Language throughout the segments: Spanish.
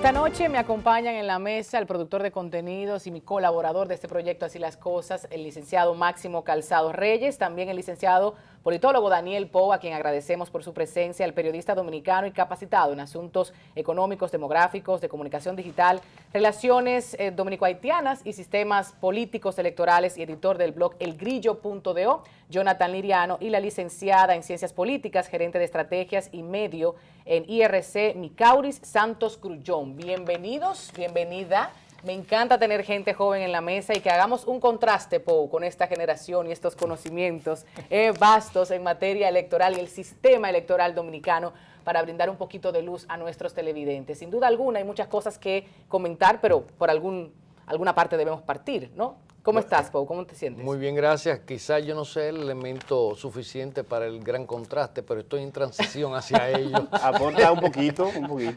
Esta noche me acompañan en la mesa el productor de contenidos y mi colaborador de este proyecto Así las Cosas, el licenciado Máximo Calzado Reyes, también el licenciado politólogo Daniel Pou, a quien agradecemos por su presencia, el periodista dominicano y capacitado en asuntos económicos, demográficos, de comunicación digital, relaciones dominico-haitianas y sistemas políticos electorales y editor del blog elgrillo.do, Jonathan Liriano, y la licenciada en Ciencias Políticas, gerente de Estrategias y Medio en IRC, Micauris Santos Grullón. Bienvenidos, bienvenida. Me encanta tener gente joven en la mesa y que hagamos un contraste, Pou, con esta generación y estos conocimientos vastos en materia electoral y el sistema electoral dominicano para brindar un poquito de luz a nuestros televidentes. Sin duda alguna hay muchas cosas que comentar, pero por alguna parte debemos partir, ¿no? ¿Cómo estás, Pou? ¿Cómo te sientes? Muy bien, gracias. Quizás yo no sé el elemento suficiente para el gran contraste, pero estoy en transición hacia ello. Aporta un poquito.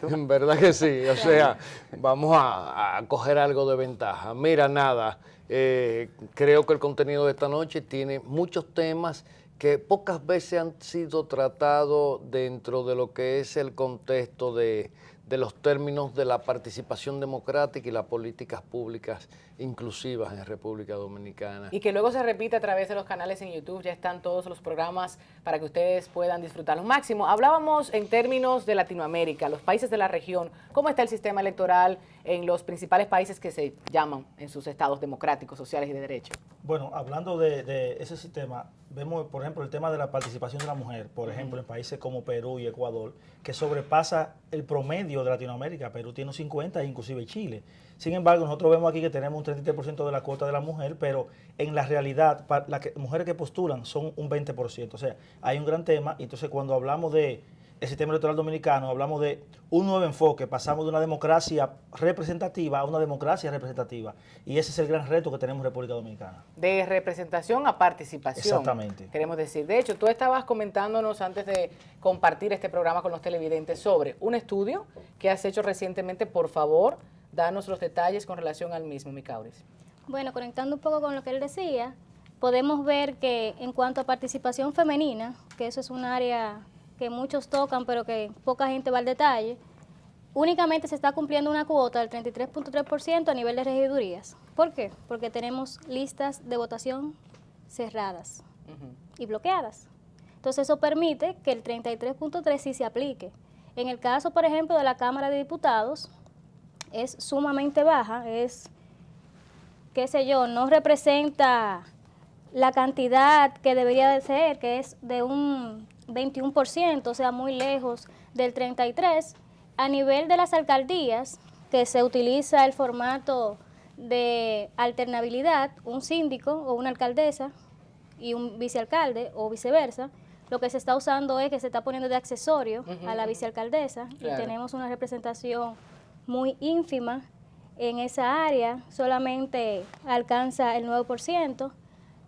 En verdad que sí. O sea, vamos a coger algo de ventaja. Mira, nada, creo que el contenido de esta noche tiene muchos temas que pocas veces han sido tratados dentro de lo que es el contexto de los términos de la participación democrática y las políticas públicas inclusivas en República Dominicana. Y que luego se repite a través de los canales en YouTube, ya están todos los programas para que ustedes puedan disfrutarlos. Máximo, hablábamos en términos de Latinoamérica, los países de la región, ¿cómo está el sistema electoral en los principales países que se llaman en sus estados democráticos, sociales y de derecho? Bueno, hablando de ese sistema, vemos, por ejemplo, el tema de la participación de la mujer, por ejemplo, en países como Perú y Ecuador, que sobrepasa el promedio de Latinoamérica. Perú tiene un 50%, inclusive Chile. Sin embargo, nosotros vemos aquí que tenemos un 33% de la cuota de la mujer, pero en la realidad, las mujeres que postulan son un 20%. O sea, hay un gran tema. Y entonces, cuando hablamos de el sistema electoral dominicano, hablamos de un nuevo enfoque, pasamos de una democracia representativa a una democracia representativa. Y ese es el gran reto que tenemos en República Dominicana. De representación a participación. Exactamente. Queremos decir. De hecho, tú estabas comentándonos antes de compartir este programa con los televidentes sobre un estudio que has hecho recientemente. Por favor, danos los detalles con relación al mismo, Micauris. Bueno, conectando un poco con lo que él decía, podemos ver que en cuanto a participación femenina, que eso es un área que muchos tocan, pero que poca gente va al detalle, únicamente se está cumpliendo una cuota del 33.3% a nivel de regidurías. ¿Por qué? Porque tenemos listas de votación cerradas y bloqueadas. Entonces eso permite que el 33.3 sí se aplique. En el caso, por ejemplo, de la Cámara de Diputados, es sumamente baja, es, qué sé yo, no representa la cantidad que debería de ser, que es de un 21%, o sea, muy lejos del 33%. A nivel de las alcaldías, que se utiliza el formato de alternabilidad, un síndico o una alcaldesa y un vicealcalde o viceversa, lo que se está usando es que se está poniendo de accesorio a la vicealcaldesa. Claro. Y tenemos una representación muy ínfima en esa área, solamente alcanza el 9%.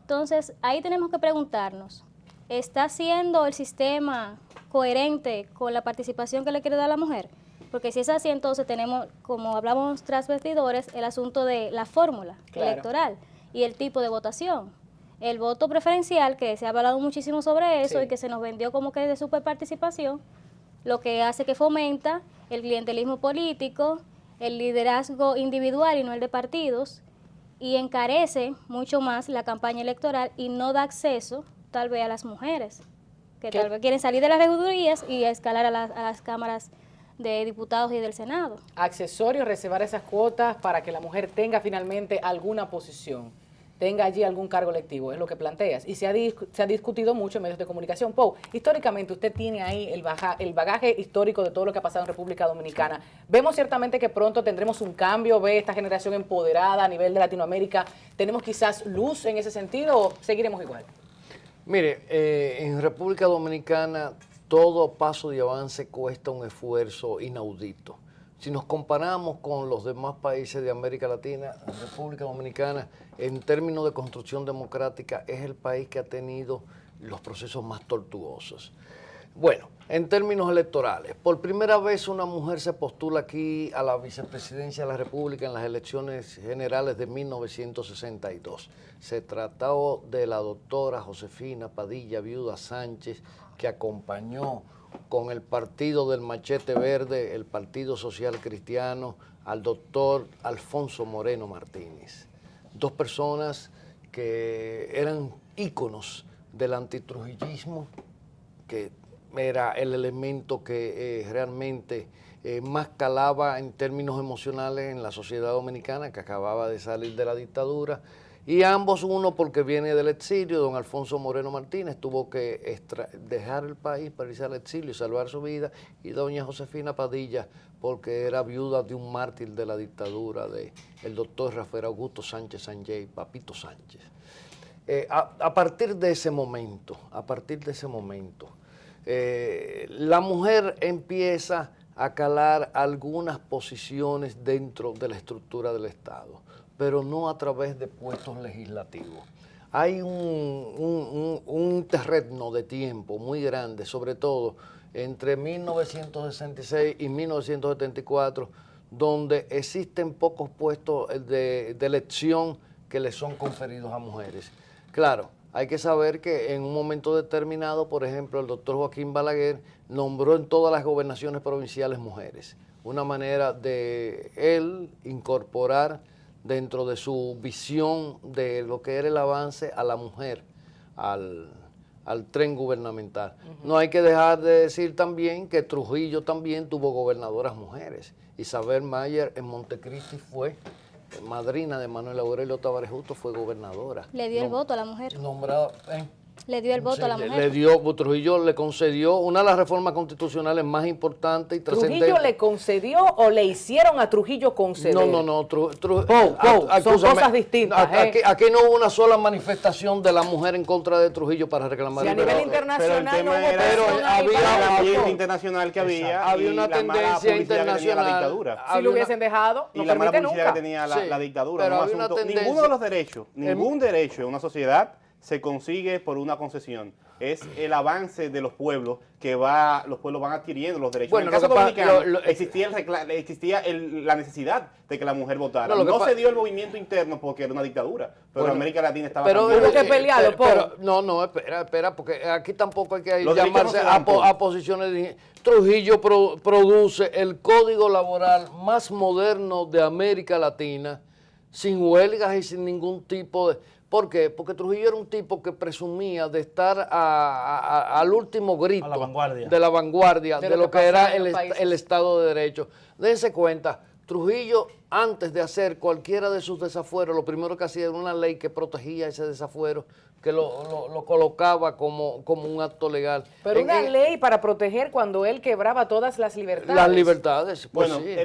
Entonces, ahí tenemos que preguntarnos, ¿está siendo el sistema coherente con la participación que le quiere dar a la mujer? Porque si es así, entonces tenemos, como hablamos tras vestidores, el asunto de la fórmula electoral y el tipo de votación. El voto preferencial, que se ha hablado muchísimo sobre eso y que se nos vendió como que es de superparticipación, lo que hace que fomenta el clientelismo político, el liderazgo individual y no el de partidos, y encarece mucho más la campaña electoral y no da acceso tal vez a las mujeres, que tal vez quieren salir de las regidurías y escalar a las cámaras de diputados y del Senado. Accesorio, reservar esas cuotas para que la mujer tenga finalmente alguna posición, tenga allí algún cargo electivo, es lo que planteas. Y se ha discutido mucho en medios de comunicación. Pou, históricamente usted tiene ahí el bagaje histórico de todo lo que ha pasado en República Dominicana. Vemos ciertamente que pronto tendremos un cambio, ve esta generación empoderada a nivel de Latinoamérica. ¿Tenemos quizás luz en ese sentido o seguiremos igual? Mire, en República Dominicana todo paso de avance cuesta un esfuerzo inaudito. Si nos comparamos con los demás países de América Latina, República Dominicana, en términos de construcción democrática, es el país que ha tenido los procesos más tortuosos. Bueno, en términos electorales, por primera vez una mujer se postula aquí a la vicepresidencia de la República en las elecciones generales de 1962. Se trató de la doctora Josefina Padilla Viuda Sánchez, que acompañó con el partido del Machete Verde, el Partido Social Cristiano, al doctor Alfonso Moreno Martínez. Dos personas que eran íconos del antitrujillismo, que era el elemento que realmente más calaba en términos emocionales en la sociedad dominicana, que acababa de salir de la dictadura. Y ambos, uno porque viene del exilio, don Alfonso Moreno Martínez tuvo que dejar el país para irse al exilio y salvar su vida, y doña Josefina Padilla porque era viuda de un mártir de la dictadura, el doctor Rafael Augusto Sánchez Sanjay, Papito Sánchez. A partir de ese momento, la mujer empieza a calar algunas posiciones dentro de la estructura del Estado, pero no a través de puestos legislativos. Hay un interregno de tiempo muy grande, sobre todo entre 1966 y 1974, donde existen pocos puestos de elección que le son conferidos a mujeres. Claro, hay que saber que en un momento determinado, por ejemplo, el doctor Joaquín Balaguer nombró en todas las gobernaciones provinciales mujeres. Una manera de él incorporar dentro de su visión de lo que era el avance a la mujer, al tren gubernamental. No hay que dejar de decir también que Trujillo también tuvo gobernadoras mujeres. Isabel Mayer en Montecristi fue madrina de Manuel Aurelio Tavares Justo, fue gobernadora. Le dio el voto a la mujer. Nombrada, Le dio el voto a la mujer. Trujillo le concedió una de las reformas constitucionales más importantes y trascendentes. ¿Trujillo le concedió o le hicieron a Trujillo conceder? No. Son cosas distintas. Aquí no hubo una sola manifestación de la mujer en contra de Trujillo para reclamar. Si a nivel internacional no hubo pero presión ahí había para el el ambiente voto. internacional que había, Había y una la mala tendencia publicidad que tenía la internacional. dictadura. Si lo hubiesen dejado, Y no la mala permite publicidad nunca. que tenía Sí, la dictadura. pero No había una asunto. tendencia. Ninguno de los derechos, ningún derecho en una sociedad se consigue por una concesión. Es el avance de los pueblos que los pueblos van adquiriendo los derechos. Bueno, en el caso lo que dominicano existía la necesidad de que la mujer votara. No se dio el movimiento interno porque era una dictadura, pero Bueno, América Latina estaba pero cambiando. Hubo que pelearlo, no, espera, porque aquí tampoco hay que Los derechos llamarse no se dan, Paul. a posiciones de... Trujillo produce el código laboral más moderno de América Latina, sin huelgas y sin ningún tipo de... ¿Por qué? Porque Trujillo era un tipo que presumía de estar al último grito A la vanguardia. de la vanguardia de lo que pasaba era en los países. el Estado de Derecho. Dense cuenta, Trujillo, antes de hacer cualquiera de sus desafueros, lo primero que hacía era una ley que protegía ese desafuero, que lo colocaba como un acto legal. Pero una ley para proteger cuando él quebraba todas las libertades. Las libertades, pues Bueno, sí.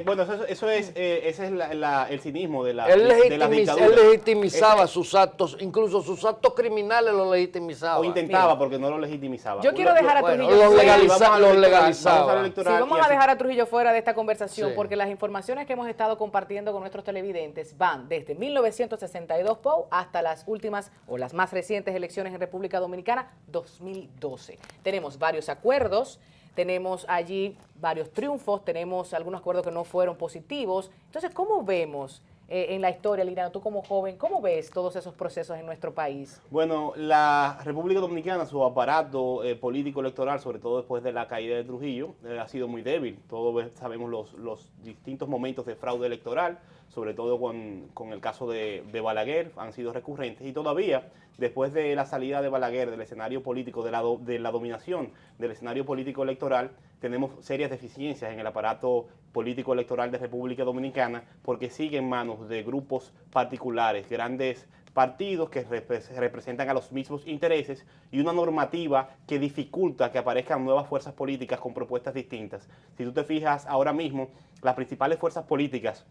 ese es el cinismo de la Él dictadura. legitimizaba sus actos, incluso sus actos criminales los legitimizaba. O intentaba, porque no lo legitimizaba. Yo quiero dejar a Bueno, Trujillo los fuera. legalizaba. Sí, vamos a dejar a Trujillo fuera de esta conversación, Sí. porque las informaciones que hemos estado compartiendo con nuestros televidentes van desde 1962, Pau, hasta las últimas o las más recientes elecciones en República Dominicana, 2012. Tenemos varios acuerdos, tenemos allí varios triunfos, tenemos algunos acuerdos que no fueron positivos. Entonces, ¿cómo vemos en la historia, Liliana, tú como joven, cómo ves todos esos procesos en nuestro país? Bueno, la República Dominicana, su aparato político electoral, sobre todo después de la caída de Trujillo, ha sido muy débil. Todos sabemos los distintos momentos de fraude electoral, sobre todo con el caso de Balaguer, han sido recurrentes. Y todavía, después de la salida de Balaguer del escenario político, de la dominación del escenario político electoral, tenemos serias deficiencias en el aparato político electoral de República Dominicana, porque sigue en manos de grupos particulares, grandes partidos que representan a los mismos intereses y una normativa que dificulta que aparezcan nuevas fuerzas políticas con propuestas distintas. Si tú te fijas ahora mismo, las principales fuerzas políticas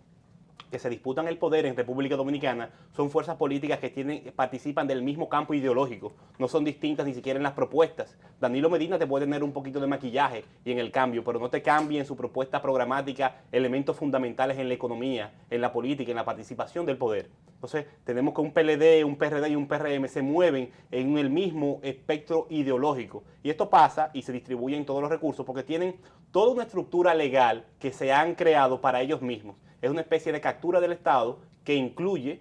que se disputan el poder en República Dominicana son fuerzas políticas que participan del mismo campo ideológico, no son distintas ni siquiera en las propuestas. Danilo Medina te puede tener un poquito de maquillaje y en el cambio, pero no te cambia en su propuesta programática elementos fundamentales en la economía, en la política, en la participación del poder. Entonces, tenemos que un PLD, un PRD y un PRM se mueven en el mismo espectro ideológico. Y esto pasa y se distribuye en todos los recursos porque tienen toda una estructura legal que se han creado para ellos mismos. Es una especie de captura del Estado que incluye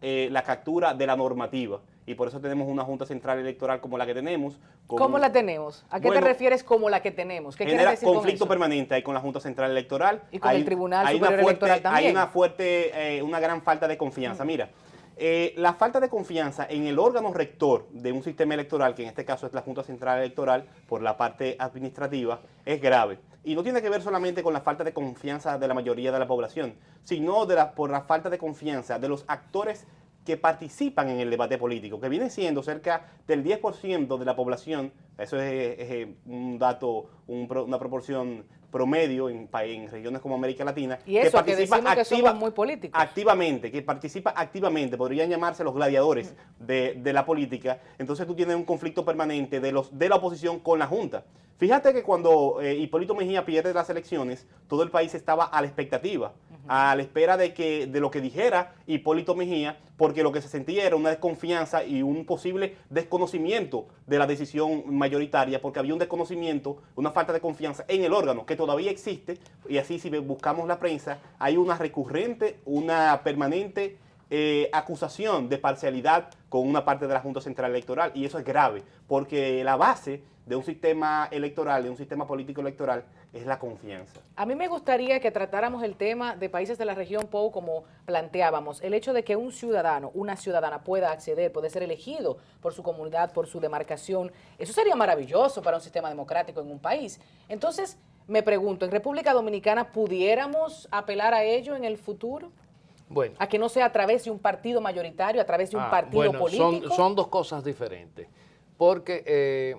la captura de la normativa. y por eso tenemos una Junta Central Electoral como la que tenemos. ¿Cómo la tenemos? ¿A qué te Bueno, refieres como la que tenemos? ¿Qué quieres genera decir con conflicto eso? permanente ahí con la Junta Central Electoral. Y con el Tribunal Superior Electoral también. Hay una gran falta de confianza. Mira, la falta de confianza en el órgano rector de un sistema electoral, que en este caso es la Junta Central Electoral, por la parte administrativa, es grave. Y no tiene que ver solamente con la falta de confianza de la mayoría de la población, sino por la falta de confianza de los actores que participan en el debate político, que viene siendo cerca del 10% de la población. Eso es un dato, una proporción promedio en regiones como América Latina. Y eso, que decimos que somos muy políticos. Que participa activamente, podrían llamarse los gladiadores de la política. Entonces tú tienes un conflicto permanente de la oposición con la Junta. Fíjate que cuando Hipólito Mejía pierde las elecciones, todo el país estaba a la expectativa, a la espera de lo que dijera Hipólito Mejía, porque lo que se sentía era una desconfianza y un posible desconocimiento de la decisión mayoritaria, porque había un desconocimiento, una falta de confianza en el órgano, que todavía existe, y así si buscamos la prensa, hay una recurrente, una permanente acusación de parcialidad con una parte de la Junta Central Electoral, y eso es grave, porque la base de un sistema electoral, de un sistema político electoral, es la confianza. A mí me gustaría que tratáramos el tema de países de la región POU como planteábamos, el hecho de que un ciudadano, una ciudadana pueda acceder, puede ser elegido por su comunidad, por su demarcación. Eso sería maravilloso para un sistema democrático en un país. Entonces, me pregunto, ¿en República Dominicana pudiéramos apelar a ello en el futuro? Bueno, A que no sea a través de un partido mayoritario, a través de un partido político. Son dos cosas diferentes, porque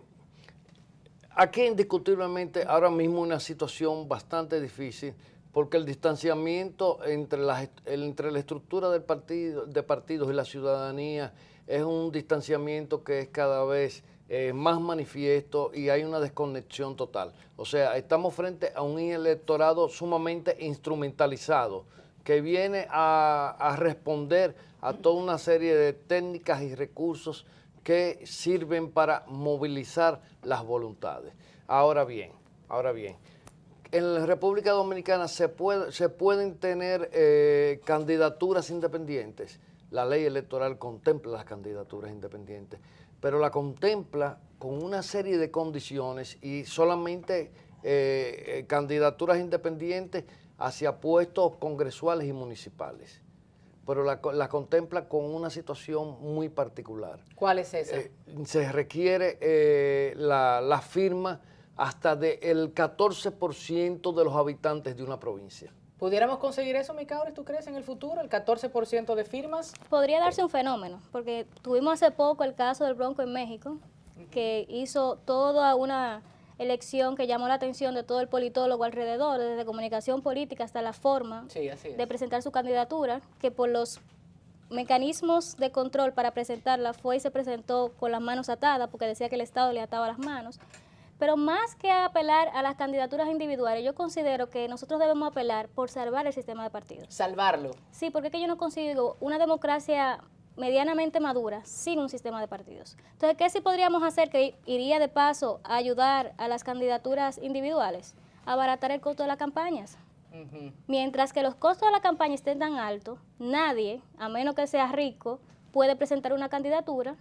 aquí indiscutiblemente ahora mismo una situación bastante difícil, porque el distanciamiento entre la estructura de partidos y la ciudadanía es un distanciamiento que es cada vez más manifiesto y hay una desconexión total. O sea, estamos frente a un electorado sumamente instrumentalizado que viene a responder a toda una serie de técnicas y recursos que sirven para movilizar las voluntades. Ahora bien, en la República Dominicana se pueden tener candidaturas independientes. La ley electoral contempla las candidaturas independientes, pero la contempla con una serie de condiciones y solamente candidaturas independientes hacia puestos congresuales y municipales. Pero la contempla con una situación muy particular. ¿Cuál es esa? Se requiere la firma hasta del 14% de los habitantes de una provincia. ¿Pudiéramos conseguir eso, Micaures, tú crees, en el futuro? ¿El 14% de firmas? Podría darse un fenómeno, porque tuvimos hace poco el caso del Bronco en México, que hizo toda una elección que llamó la atención de todo el politólogo alrededor, desde comunicación política hasta la forma de presentar su candidatura, que por los mecanismos de control para presentarla fue y se presentó con las manos atadas, porque decía que el Estado le ataba las manos. Pero más que apelar a las candidaturas individuales, yo considero que nosotros debemos apelar por salvar el sistema de partidos. Salvarlo. Sí, porque es que yo no consigo una democracia medianamente madura sin un sistema de partidos. Entonces, ¿qué sí podríamos hacer que iría de paso a ayudar a las candidaturas individuales? Abaratar el costo de las campañas. Mientras que los costos de la campaña estén tan altos, nadie, a menos que sea rico, puede presentar una candidatura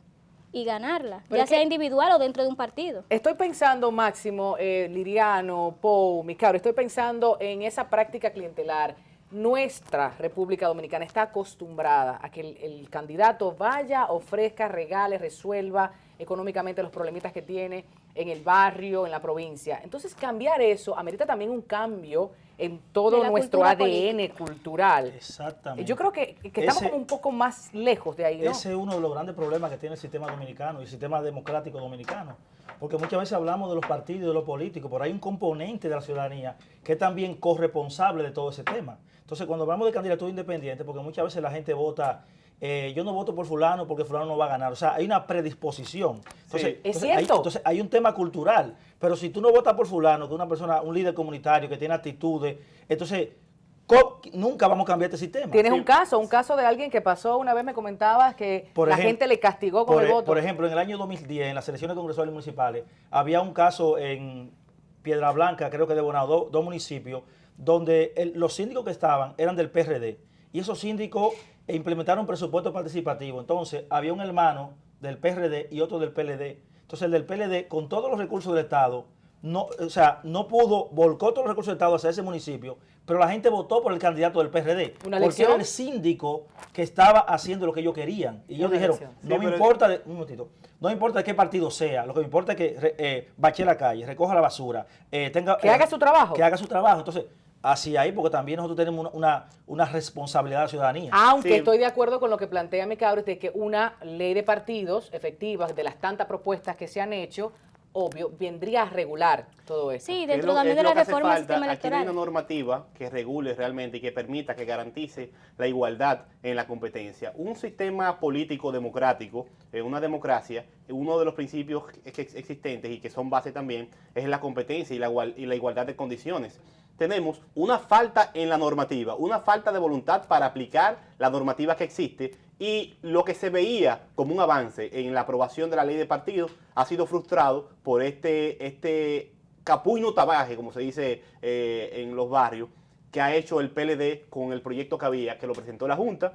y ganarla, ya sea individual o dentro de un partido. Estoy pensando, Máximo, Liriano, Pou, Micaures, estoy pensando en esa práctica clientelar. Nuestra República Dominicana está acostumbrada a que el candidato vaya, ofrezca, regale, resuelva económicamente los problemitas que tiene en el barrio, en la provincia. Entonces, cambiar eso amerita también un cambio en todo nuestro ADN cultural. Exactamente. Yo creo que estamos como un poco más lejos de ahí, ¿no? Ese es uno de los grandes problemas que tiene el sistema dominicano y el sistema democrático dominicano. Porque muchas veces hablamos de los partidos y de los políticos, pero hay un componente de la ciudadanía que es también corresponsable de todo ese tema. Entonces, cuando hablamos de candidatura independiente, porque muchas veces la gente vota, yo no voto por fulano porque fulano no va a ganar. O sea, hay una predisposición. Entonces, es cierto. Entonces hay un tema cultural. Pero si tú no votas por fulano, que es una persona, un líder comunitario que tiene actitudes, entonces nunca vamos a cambiar este sistema. Tienes un caso de alguien que pasó, una vez me comentabas que gente le castigó con el voto. Por ejemplo, en el año 2010, en las elecciones congresuales y municipales, había un caso en Piedra Blanca, creo que de Bonao, dos municipios, donde los síndicos que estaban eran del PRD. Y esos síndicos implementaron presupuesto participativo. Entonces, había un hermano del PRD y otro del PLD. Entonces el del PLD, con todos los recursos del Estado, no, o sea, no pudo, volcó todos los recursos del Estado hacia ese municipio, pero la gente votó por el candidato del PRD. ¿Una porque elección? era el síndico que estaba haciendo lo que ellos querían. Y ellos Una dijeron, elección. no Sí, me pero- importa, un momentito, no me importa de qué partido sea, lo que me importa es que bache la calle, recoja la basura, Que haga su trabajo. Que haga su trabajo. Entonces, hacia ahí, porque también nosotros tenemos una responsabilidad de la ciudadanía. Aunque Sí. estoy de acuerdo con lo que plantea mi cabro, de que una ley de partidos efectiva, de las tantas propuestas que se han hecho, obvio, vendría a regular todo esto. Sí, Es dentro lo- también es de lo la que hace reforma del falta. sistema Aquí no hay una electoral. normativa que regule realmente y que permita, que garantice la igualdad en la competencia. Un sistema político democrático, una democracia, uno de los principios existentes y que son base también es la competencia y la igualdad de condiciones. Tenemos una falta en la normativa, una falta de voluntad para aplicar la normativa que existe, y lo que se veía como un avance en la aprobación de la ley de partidos ha sido frustrado por este capullo y no tabaje, como se dice en los barrios, que ha hecho el PLD con el proyecto que había, que lo presentó la Junta.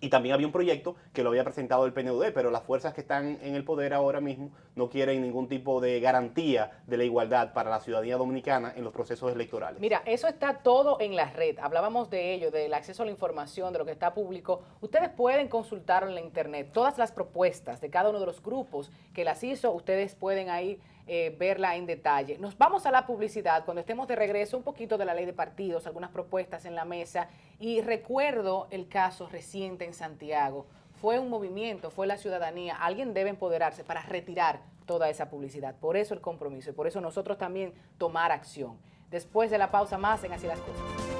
Y también había un proyecto que lo había presentado el PNUD, pero las fuerzas que están en el poder ahora mismo no quieren ningún tipo de garantía de la igualdad para la ciudadanía dominicana en los procesos electorales. Mira, eso está todo en la red. Hablábamos de ello, del acceso a la información, de lo que está público. Ustedes pueden consultarlo en la internet. Todas las propuestas de cada uno de los grupos que las hizo, ustedes pueden ahí verla en detalle. Nos vamos a la publicidad. Cuando estemos de regreso, un poquito de la ley de partidos, algunas propuestas en la mesa. Y recuerdo el caso reciente en Santiago. Fue un movimiento, fue la ciudadanía. Alguien debe empoderarse para retirar toda esa publicidad. Por eso el compromiso y por eso nosotros también tomar acción. Después de la pausa, más en Así las Cosas.